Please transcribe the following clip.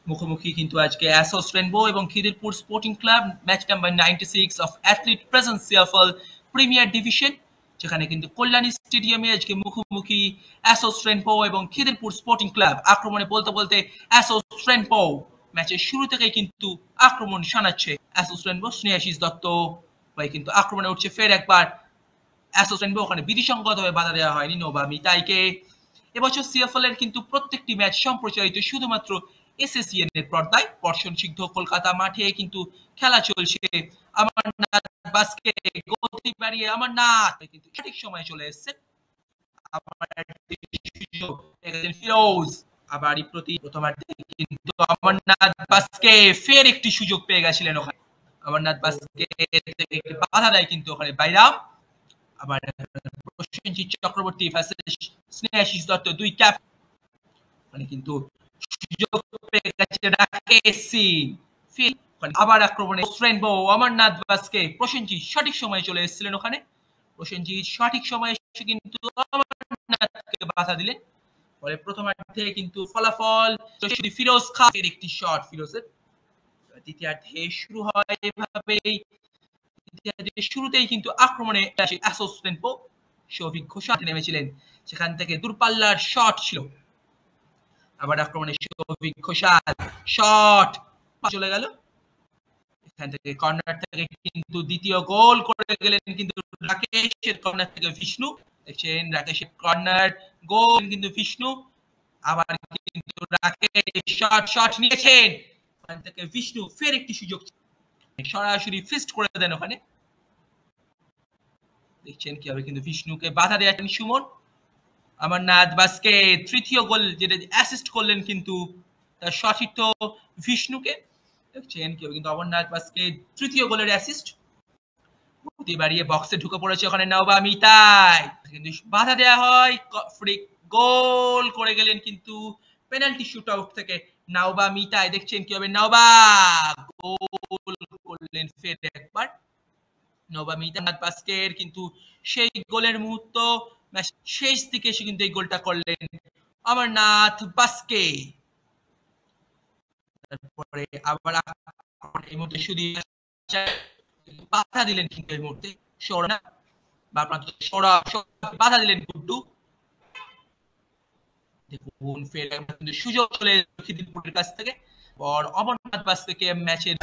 মুখোমুখি কিন্তু আজকে অ্যাসোস রেনবো এবং Khidirpur sporting club, match number 96 of athlete presence CFL premier division, যেখানে কিন্তু কল্যাণী স্টেডিয়ামে আজকে মুখোমুখি অ্যাসোস রেনবো এবং খিদিরপুর স্পোর্টিং ক্লাব। আক্রমণে বলতে বলতে অ্যাসোস রেনবো ম্যাচের শুরু থেকেই কিন্তু আক্রমণ শানাচ্ছে অ্যাসোস রেনবো। স্নেহাশিস দত্ত ভাই কিন্তু আক্রমণে উঠছে ফের একবার অ্যাসোস রেনবো। ওখানে বিধিসঙ্গতভাবে বাধা দেওয়া হয়নি নোভা মিতাইকে। এবছর সিএফএল এর কিন্তু প্রত্যেকটি ম্যাচ সম্প্রচারিত শুধুমাত্র এসএসসিএন এর পর্দায়। বর্ষণ সিদ্ধ কলকাতা মাঠে কিন্তু খেলা চলছে। অমরনাথ বাস্কেট গতি বাড়িয়ে অমরনাথ কিন্তু সঠিক সময়ে চলে এসেছে। ফিরোজ আবারই প্রথমার্ধে কিন্তু অমরনাথ বাস্কে ফের একটি সুযোগ পেয়ে গেছিলেন ওখানে। অমরনাথ বাস্কে বাধা দেয় কিন্তু ওখানে বাইরাম। আবার প্রসেনজিৎ চক্রবর্তী ভার্সেস স্নেহাশিস দত্ত, দুই ক্যাপ মানে কিন্তু সুযোগ পেয়ে গেছে রাকেশ সিং। আবার আক্রমণে রেনবো অমরনাথ বাস্কে প্রসেনজিৎ সঠিক সময়ে চলে এসেছিলেন ওখানে। প্রসেনজিৎ সঠিক সময়ে এসে কিন্তু অমরনাথকে বাধা দিলেন। পরে প্রথমার্ধে কিন্তু ফলাফল ফিরোজ খানের একটি শট ফিরোজের। দ্বিতীয়ার্ধে শুরু হয় এভাবেই। শুরুতেই কিন্তু আক্রমণে অ্যাসোস রেনবো শফিক ঘোষাল নেমেছিলেন, সেখান থেকে দূরপাল্লার শট ছিল। আবার আক্রমণে শফিক ঘোষাল শট চলে গেল। এখান থেকে কর্নার থেকে কিন্তু দ্বিতীয় গোল করে গেলেন কিন্তু রাকেশের কর্নার থেকে বিষ্ণু। দেখছেন রাকেশের কর্নার গোল কিন্তু বিষ্ণু। আবার কিন্তু রাকেশ শট নিয়েছেন, ওখান থেকে বিষ্ণু ফের একটি সুযোগ সরাসরি ফিস্ট করে দেন ওখানে। দেখছেন কিভাবে কিন্তু বিষ্ণুকে বাধা দেওয়া সুমন। অমরনাথ বাস্কে তৃতীয় গোল যেটা অ্যাসিস্ট করলেন কিন্তু তার সঠিক বিষ্ণুকে। দেখছেন কিভাবে কিন্তু অমরনাথ বাস্কে তৃতীয় গোলের অ্যাসিস্ট। গতি বাড়িয়ে বক্সে ঢুকে পড়েছে ওখানে নওবা মিতাই, কিন্তু বাধা দেওয়া হয়। ফ্রি গোল করে গেলেন কিন্তু পেনাল্টি শুট আউট থেকে নওবা মিতাই। দেখছেন কিভাবে নওবা গোল করলেন ফের একবার। নওবা মিতাই বাস্কের কিন্তু সেই গোলের মুহূর্ত শেষ দিকে এসে কিন্তু এই গোলটা করলেন অমরনাথ বাস্কে। তারপরে আবার এই মুহূর্তে শুধু বাধা দিলেন কিন্তু এই মুহূর্তে সৌরভ বাধা দিলেন গুড্ডু। দেখুন ফের কিন্তু সুযোগ চলে খিদিরপুরের কাছ থেকে। অমরনাথ বাস্কে ম্যাচের